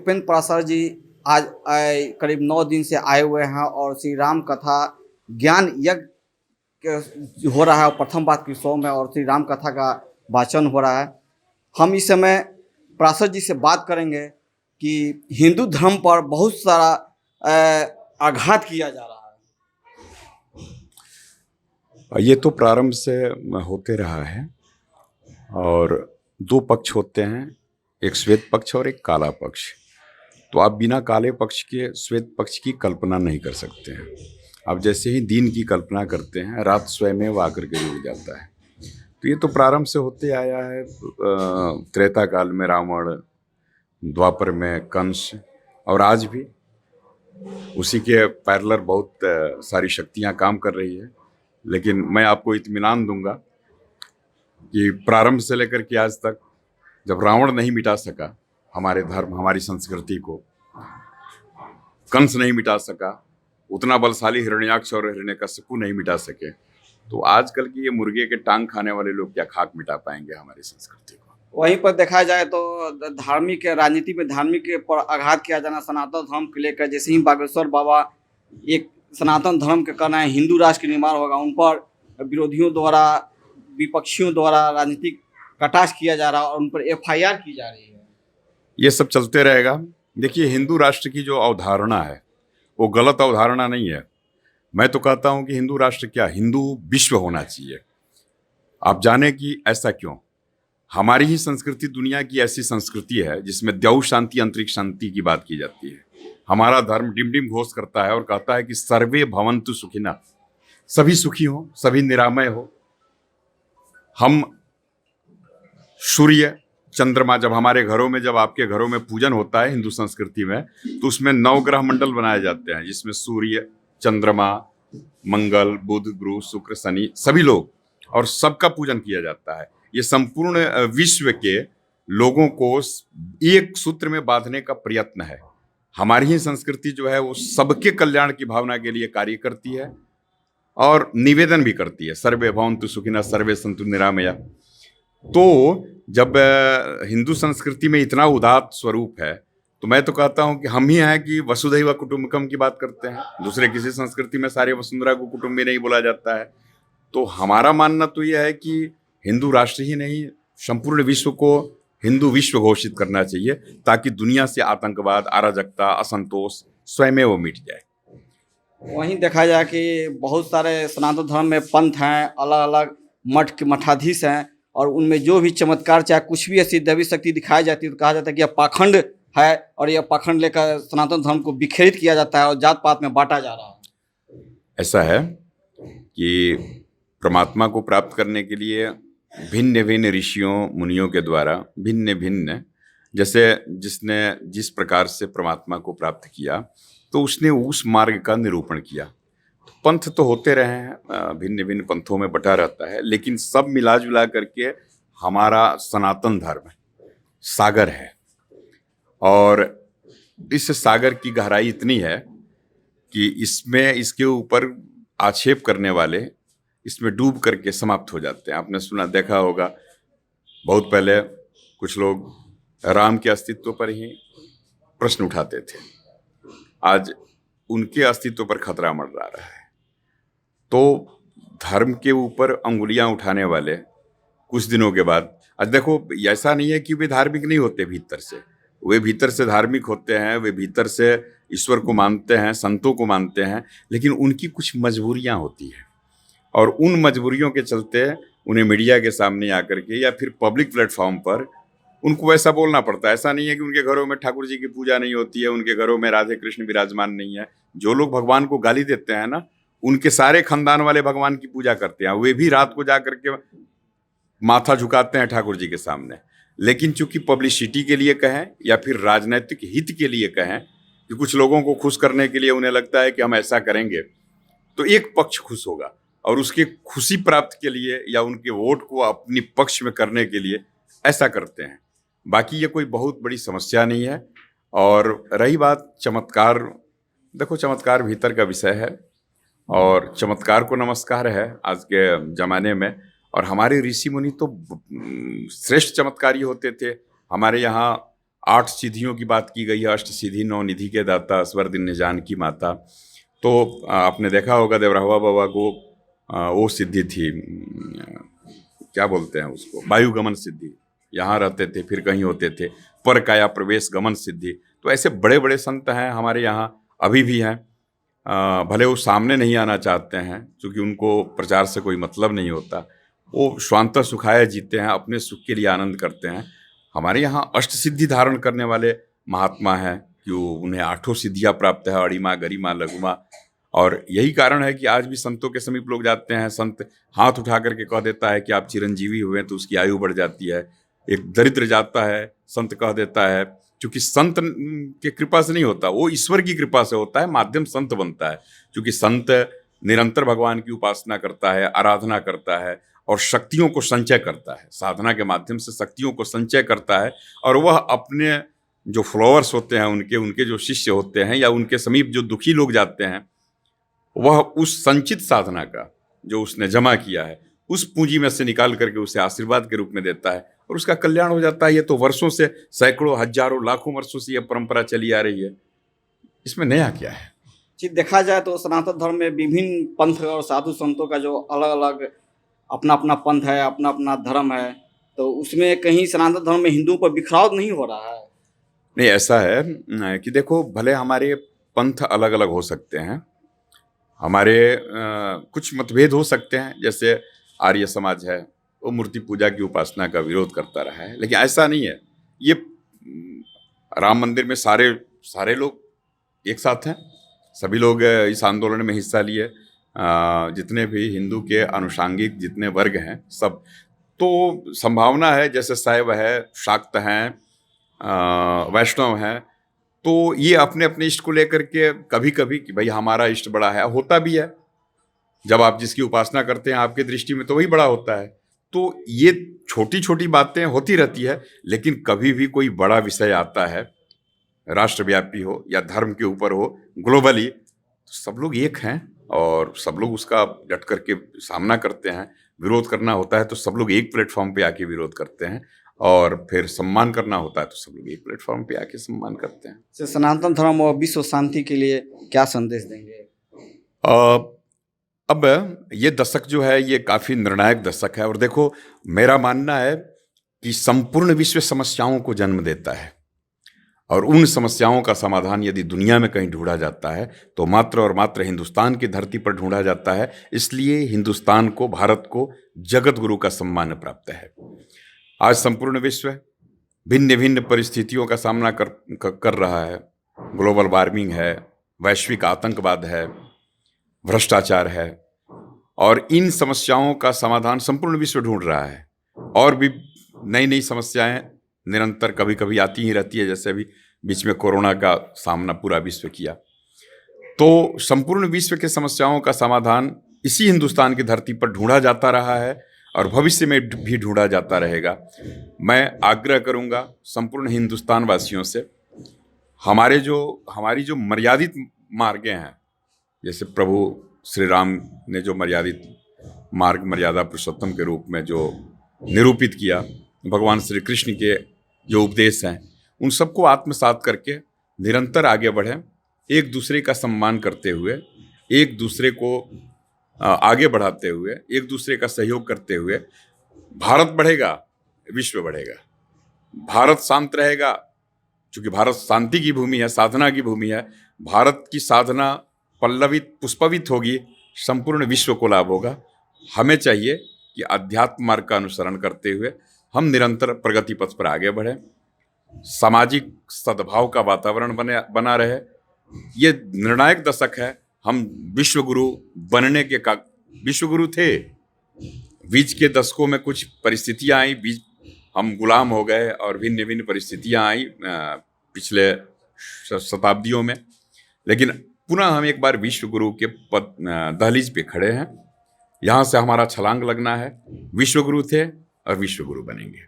उपेंद्र पराशर जी आज करीब 9 दिन से आए हुए हैं और श्री राम कथा ज्ञान यज्ञ हो रहा है प्रथम बात की शो में और श्री राम कथा का वाचन हो रहा है। हम इस समय पराशर जी से बात करेंगे कि हिंदू धर्म पर बहुत सारा आघात किया जा रहा है। ये तो प्रारंभ से होते रहा है और दो पक्ष होते हैं, एक श्वेत पक्ष और एक काला पक्ष। तो आप बिना काले पक्ष के श्वेत पक्ष की कल्पना नहीं कर सकते हैं। आप जैसे ही दिन की कल्पना करते हैं, रात स्वयं वो आकर के जुड़ जाता है। तो ये तो प्रारंभ से होते आया है। त्रेता काल में रावण, द्वापर में कंस और आज भी उसी के पैरेलल बहुत सारी शक्तियां काम कर रही है। लेकिन मैं आपको इत्मीनान दूंगा कि प्रारंभ से लेकर के आज तक जब रावण नहीं मिटा सका हमारे धर्म, हमारी संस्कृति को, कंस नहीं मिटा सका, उतना बलशाली हिरण्याक्ष और हिरण्यकश्यपु नहीं मिटा सके, तो आजकल की ये मुर्गे के टांग खाने वाले लोग क्या खाक मिटा पाएंगे हमारी संस्कृति को। वहीं पर देखा जाए तो धार्मिक राजनीति में धार्मिक पर आघात किया जाना सनातन धर्म को लेकर, जैसे ही बागेश्वर बाबा एक सनातन धर्म के कहना है हिंदू राष्ट्र का निर्माण होगा, उन पर विरोधियों द्वारा, विपक्षियों द्वारा राजनीतिक कटाक्ष किया जा रहा है और उन पर FIR की जा रही है। ये सब चलते रहेगा। देखिए, हिंदू राष्ट्र की जो अवधारणा है वो गलत अवधारणा नहीं है। मैं तो कहता हूं कि हिंदू राष्ट्र क्या, हिंदू विश्व होना चाहिए। आप जाने कि ऐसा क्यों? हमारी ही संस्कृति दुनिया की ऐसी संस्कृति है जिसमें द्यौ शांति अंतरिक्ष शांति की बात की जाती है। हमारा धर्म डिम घोष करता है और कहता है कि सर्वे भवन्तु सुखिनः, सभी सुखी हो, सभी निरामय हो। हम सूर्य चंद्रमा, जब हमारे घरों में, जब आपके घरों में पूजन होता है हिंदू संस्कृति में, तो उसमें 9 ग्रह मंडल बनाए जाते हैं जिसमें सूर्य, चंद्रमा, मंगल, बुध, गुरु, शुक्र, शनि, सभी लोग, और सबका पूजन किया जाता है। ये संपूर्ण विश्व के लोगों को एक सूत्र में बांधने का प्रयत्न है। हमारी ही संस्कृति जो है वो सबके कल्याण की भावना के लिए कार्य करती है और निवेदन भी करती है, सर्वे भवन्तु सुखिनः सर्वे सन्तु निरामया। तो जब हिंदू संस्कृति में इतना उदात्त स्वरूप है, तो मैं तो कहता हूं कि हम ही हैं कि वसुधैव कुटुम्बकम की बात करते हैं। दूसरे किसी संस्कृति में सारे वसुंधरा को कुटुम्बी नहीं बोला जाता है। तो हमारा मानना तो यह है कि हिंदू राष्ट्र ही नहीं, संपूर्ण विश्व को हिंदू विश्व घोषित करना चाहिए, ताकि दुनिया से आतंकवाद, अराजकता, असंतोष स्वयं वो मिट जाए। वहीं देखा जाए कि बहुत सारे सनातन धर्म में पंथ हैं, अलग अलग मठ के मठाधीश हैं, और उनमें जो भी चमत्कार चाहे कुछ भी ऐसी दैवी शक्ति दिखाई जाती है तो कहा जाता है कि यह पाखंड है और यह पाखंड लेकर सनातन धर्म को विखंडित किया जाता है और जात पात में बांटा जा रहा है। ऐसा है कि परमात्मा को प्राप्त करने के लिए भिन्न भिन्न ऋषियों मुनियों के द्वारा भिन्न भिन्न, जैसे जिसने जिस प्रकार से परमात्मा को प्राप्त किया तो उसने उस मार्ग का निरूपण किया। पंथ तो होते रहे हैं, भिन्न भिन्न पंथों में बटा रहता है, लेकिन सब मिला जुला करके हमारा सनातन धर्म सागर है। और इस सागर की गहराई इतनी है कि इसमें, इसके ऊपर आक्षेप करने वाले इसमें डूब करके समाप्त हो जाते हैं। आपने सुना, देखा होगा, बहुत पहले कुछ लोग राम के अस्तित्व पर ही प्रश्न उठाते थे, आज उनके अस्तित्व पर खतरा मंडरा रहा है। तो धर्म के ऊपर अंगुलियां उठाने वाले कुछ दिनों के बाद, आज देखो, ऐसा नहीं है कि वे धार्मिक नहीं होते, भीतर से वे भीतर से धार्मिक होते हैं, वे भीतर से ईश्वर को मानते हैं, संतों को मानते हैं, लेकिन उनकी कुछ मजबूरियां होती हैं और उन मजबूरियों के चलते उन्हें मीडिया के सामने आकर के या फिर पब्लिक प्लेटफॉर्म पर उनको वैसा बोलना पड़ता है। ऐसा नहीं है कि उनके घरों में ठाकुर जी की पूजा नहीं होती है, उनके घरों में राधे कृष्ण विराजमान नहीं है। जो लोग भगवान को गाली देते हैं ना, उनके सारे खानदान वाले भगवान की पूजा करते हैं, वे भी रात को जा करके माथा झुकाते हैं ठाकुर जी के सामने। लेकिन चूंकि पब्लिसिटी के लिए कहें या फिर राजनीतिक हित के लिए कहें कि कुछ लोगों को खुश करने के लिए उन्हें लगता है कि हम ऐसा करेंगे तो एक पक्ष खुश होगा, और उसकी खुशी प्राप्त के लिए या उनके वोट को अपनी पक्ष में करने के लिए ऐसा करते हैं। बाकी ये कोई बहुत बड़ी समस्या नहीं है। और रही बात चमत्कार, देखो, चमत्कार भीतर का विषय है और चमत्कार को नमस्कार है आज के ज़माने में। और हमारे ऋषि मुनि तो श्रेष्ठ चमत्कारी होते थे। हमारे यहाँ 8 सिद्धियों की बात की गई है, अष्ट सिद्धि 9 निधि के दाता स्वर दिन जानकी माता। तो आपने देखा होगा देवरावा बाबा को वो सिद्धि थी, क्या बोलते हैं उसको, वायुगमन सिद्धि। यहाँ रहते थे फिर कहीं होते थे, पर काया प्रवेश गमन सिद्धि। तो ऐसे बड़े बड़े संत हैं हमारे यहाँ, अभी भी हैं। भले वो सामने नहीं आना चाहते हैं क्योंकि उनको प्रचार से कोई मतलब नहीं होता, वो स्वांतः सुखाय जीते हैं, अपने सुख के लिए आनंद करते हैं। हमारे यहाँ अष्ट सिद्धि धारण करने वाले महात्मा हैं कि उन्हें 8 सिद्धियाँ प्राप्त है, अड़िमा गरिमा लघुमा। और यही कारण है कि आज भी संतों के समीप लोग जाते हैं, संत हाथ उठा करके कह देता है कि आप चिरंजीवी हुए तो उसकी आयु बढ़ जाती है। एक दरिद्र जाता है, संत कह देता है, क्योंकि संत के कृपा से नहीं होता, वो ईश्वर की कृपा से होता है, माध्यम संत बनता है। क्योंकि संत निरंतर भगवान की उपासना करता है, आराधना करता है और शक्तियों को संचय करता है, साधना के माध्यम से शक्तियों को संचय करता है। और वह अपने जो फॉलोअर्स होते हैं, उनके जो शिष्य होते हैं या उनके समीप जो दुखी लोग जाते हैं, वह उस संचित साधना का जो उसने जमा किया है उस पूंजी में से निकाल करके उसे आशीर्वाद के रूप में देता है और उसका कल्याण हो जाता है। ये तो वर्षों से, सैकड़ों हजारों लाखों वर्षों से यह परंपरा चली आ रही है, इसमें नया क्या है। जी, देखा जाए तो सनातन धर्म में विभिन्न पंथ और साधु संतों का जो अलग अलग अपना अपना पंथ है, अपना अपना धर्म है, तो उसमें कहीं सनातन धर्म में हिंदुओं पर बिखराव नहीं हो रहा है? नहीं, ऐसा है कि देखो, भले हमारे पंथ अलग अलग हो सकते हैं, हमारे कुछ मतभेद हो सकते हैं। जैसे आर्य समाज है, वो मूर्ति पूजा की उपासना का विरोध करता रहा है, लेकिन ऐसा नहीं है। ये राम मंदिर में सारे लोग एक साथ हैं, सभी लोग इस आंदोलन में हिस्सा लिए, जितने भी हिंदू के अनुषांगिक जितने वर्ग हैं सब। तो संभावना है, जैसे शैव है, शाक्त हैं, वैष्णव हैं, तो ये अपने अपने इष्ट को लेकर के कभी कभी कि भाई हमारा इष्ट बड़ा है, होता भी है। जब आप जिसकी उपासना करते हैं आपकी दृष्टि में तो वही बड़ा होता है। तो ये छोटी छोटी बातें होती रहती है, लेकिन कभी भी कोई बड़ा विषय आता है, राष्ट्रव्यापी हो या धर्म के ऊपर हो, ग्लोबली, तो सब लोग एक हैं और सब लोग उसका डट करके सामना करते हैं। विरोध करना होता है तो सब लोग एक प्लेटफॉर्म पे आके विरोध करते हैं, और फिर सम्मान करना होता है तो सब लोग एक प्लेटफॉर्म पे आके सम्मान करते हैं। तो सनातन धर्म और विश्व शांति के लिए क्या संदेश देंगे? अब ये दशक जो है ये काफ़ी निर्णायक दशक है, और देखो, मेरा मानना है कि संपूर्ण विश्व समस्याओं को जन्म देता है, और उन समस्याओं का समाधान यदि दुनिया में कहीं ढूंढा जाता है तो मात्र और मात्र हिंदुस्तान की धरती पर ढूंढा जाता है। इसलिए हिंदुस्तान को, भारत को जगत गुरु का सम्मान प्राप्त है। आज संपूर्ण विश्व भिन्न भिन्न परिस्थितियों का सामना कर रहा है। ग्लोबल वार्मिंग है, वैश्विक आतंकवाद है, भ्रष्टाचार है, और इन समस्याओं का समाधान संपूर्ण विश्व ढूंढ रहा है। और भी नई नई समस्याएं निरंतर कभी कभी आती ही रहती है, जैसे अभी बीच में कोरोना का सामना पूरा विश्व किया। तो संपूर्ण विश्व के समस्याओं का समाधान इसी हिंदुस्तान की धरती पर ढूंढा जाता रहा है और भविष्य में भी ढूंढा जाता रहेगा। मैं आग्रह करूंगा संपूर्ण हिंदुस्तान वासियों से, हमारी जो मर्यादित मार्गें हैं, जैसे प्रभु श्री राम ने जो मर्यादित मार्ग मर्यादा पुरुषोत्तम के रूप में जो निरूपित किया, भगवान श्री कृष्ण के जो उपदेश हैं, उन सबको आत्मसात करके निरंतर आगे बढ़ें, एक दूसरे का सम्मान करते हुए, एक दूसरे को आगे बढ़ाते हुए, एक दूसरे का सहयोग करते हुए। भारत बढ़ेगा, विश्व बढ़ेगा। भारत शांत रहेगा, क्योंकि भारत शांति की भूमि है, साधना की भूमि है। भारत की साधना पल्लवित पुष्पवित होगी, संपूर्ण विश्व को लाभ होगा। हमें चाहिए कि अध्यात्म मार्ग का अनुसरण करते हुए हम निरंतर प्रगति पथ पर आगे बढ़ें, सामाजिक सद्भाव का वातावरण बना रहे। ये निर्णायक दशक है। हम विश्वगुरु बनने के विश्वगुरु थे। बीच के दशकों में कुछ परिस्थितियां आई, बीच हम गुलाम हो गए और भिन्न भिन्न परिस्थितियां आई पिछले शताब्दियों में, लेकिन पुनः हम एक बार विश्वगुरु के दहलीज पे खड़े हैं। यहाँ से हमारा छलांग लगना है। विश्वगुरु थे और विश्वगुरु बनेंगे।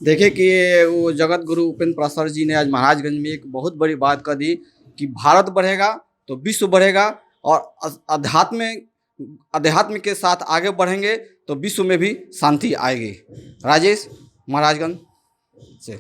देखिए कि वो जगत गुरु उपेंद्र प्रसाद जी ने आज महाराजगंज में एक बहुत बड़ी बात कह दी कि भारत बढ़ेगा तो विश्व बढ़ेगा, और अध्यात्म के साथ आगे बढ़ेंगे तो विश्व में भी शांति आएगी। राजेश, महाराजगंज से।